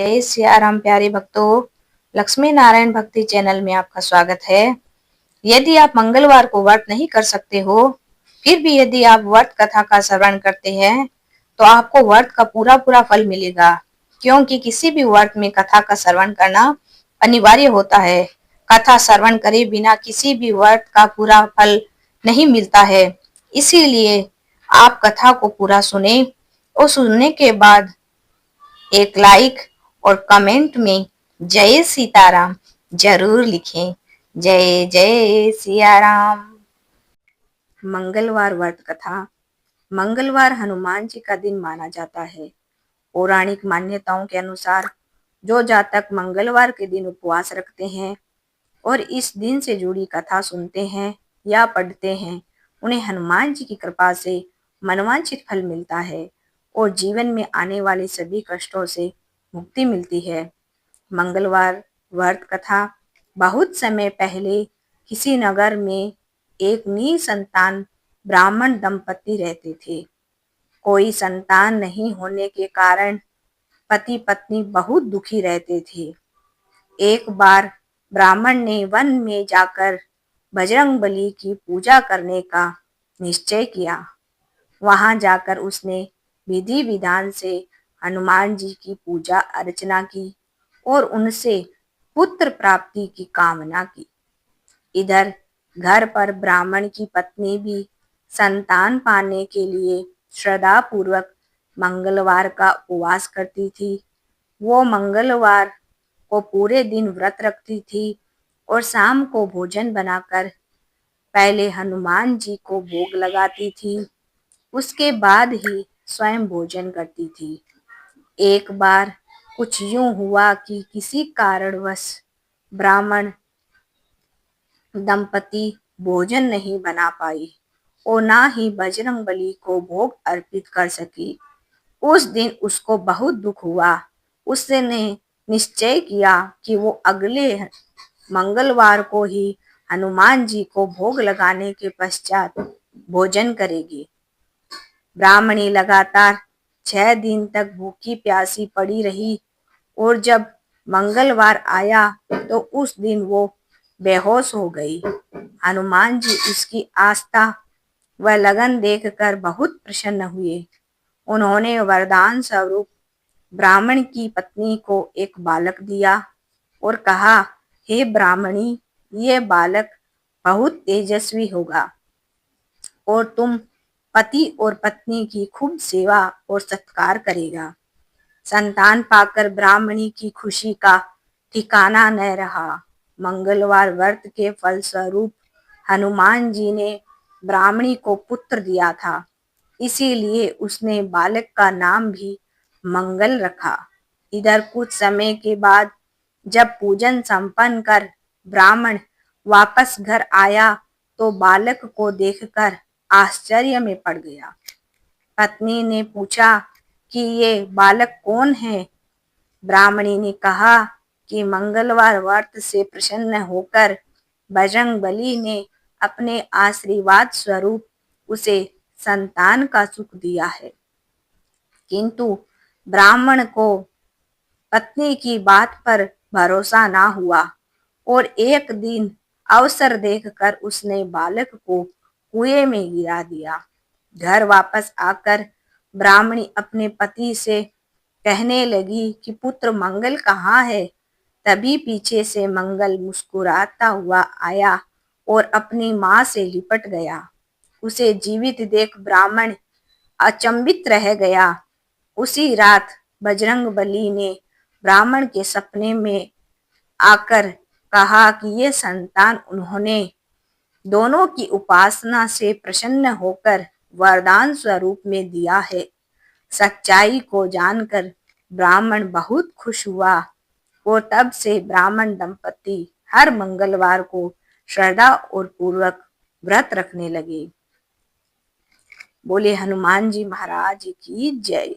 जय सियाराम प्यारे भक्तों, लक्ष्मी नारायण भक्ति चैनल में आपका स्वागत है। यदि आप मंगलवार को व्रत नहीं कर सकते हो, फिर भी यदि आप व्रत कथा का श्रवण करते हैं तो आपको व्रत का पूरा पूरा फल मिलेगा, क्योंकि किसी भी व्रत में कथा का श्रवण करना अनिवार्य होता है। कथा श्रवण करे बिना किसी भी व्रत का पूरा फल नहीं मिलता है। इसीलिए आप कथा को पूरा सुने और सुनने के बाद एक लाइक और कमेंट में जय सीताराम जरूर लिखें। जय जय सिया राम। मंगलवार व्रत कथा। मंगलवार हनुमान जी का दिन माना जाता है। पौराणिक मान्यताओं के अनुसार जो जातक मंगलवार के दिन उपवास रखते हैं और इस दिन से जुड़ी कथा सुनते हैं या पढ़ते हैं, उन्हें हनुमान जी की कृपा से मनवांछित फल मिलता है और जीवन में आने वाले सभी कष्टों से मुक्ति मिलती है। मंगलवार व्रत कथा। बहुत समय पहले किसी नगर में एक निसंतान ब्राह्मण दंपति रहते थे। कोई संतान नहीं होने के कारण पति पत्नी बहुत दुखी रहते थे। एक बार ब्राह्मण ने वन में जाकर बजरंगबली की पूजा करने का निश्चय किया। वहां जाकर उसने विधि विधान से हनुमान जी की पूजा अर्चना की और उनसे पुत्र प्राप्ति की कामना की। इधर घर पर ब्राह्मण की पत्नी भी संतान पाने के लिए श्रद्धा पूर्वक मंगलवार का उपवास करती थी। वो मंगलवार को पूरे दिन व्रत रखती थी और शाम को भोजन बनाकर पहले हनुमान जी को भोग लगाती थी, उसके बाद ही स्वयं भोजन करती थी। एक बार कुछ यूं हुआ कि किसी कारणवश ब्राह्मण दंपति भोजन नहीं बना पाई और ना ही बजरंगबली को भोग अर्पित कर सकी। उस दिन उसको बहुत दुख हुआ। उसने निश्चय किया कि वो अगले मंगलवार को ही हनुमान जी को भोग लगाने के पश्चात भोजन करेगी। ब्राह्मणी लगातार 6 दिन तक भूखी प्यासी पड़ी रही और जब मंगलवार आया तो उस दिन वो बेहोश हो गई। हनुमान जी उसकी आस्था व लगन देखकर बहुत प्रसन्न हुए। उन्होंने वरदान स्वरूप ब्राह्मण की पत्नी को एक बालक दिया और कहा, हे ब्राह्मणी, ये बालक बहुत तेजस्वी होगा और तुम पति और पत्नी की खूब सेवा और सत्कार करेगा। संतान पाकर ब्राह्मणी की खुशी का ठिकाना न रहा। मंगलवार व्रत के फलस्वरूप हनुमान जी ने ब्राह्मणी को पुत्र दिया था, इसीलिए उसने बालक का नाम भी मंगल रखा। इधर कुछ समय के बाद जब पूजन संपन्न कर ब्राह्मण वापस घर आया तो बालक को देखकर आश्चर्य में पड़ गया। पत्नी ने पूछा कि ये बालक कौन है? ब्राह्मणी ने कहा कि मंगलवार व्रत से प्रसन्न होकर बजरंगबली ने अपने आशीर्वाद स्वरूप उसे संतान का सुख दिया है। किंतु ब्राह्मण को पत्नी की बात पर भरोसा ना हुआ और एक दिन अवसर देखकर उसने बालक को कुएं में गिरा दिया। घर वापस आकर ब्राह्मणी अपने पति से कहने लगी कि पुत्र मंगल कहाँ है? तभी पीछे से मंगल मुस्कुराता हुआ आया और अपनी माँ से लिपट गया। उसे जीवित देख ब्राह्मण अचंभित रह गया। उसी रात बजरंगबली ने ब्राह्मण के सपने में आकर कहा कि ये संतान उन्होंने दोनों की उपासना से प्रसन्न होकर वरदान स्वरूप में दिया है। सच्चाई को जानकर ब्राह्मण बहुत खुश हुआ और तब से ब्राह्मण दंपति हर मंगलवार को श्रद्धा और पूर्वक व्रत रखने लगे। बोले हनुमान जी महाराज की जय।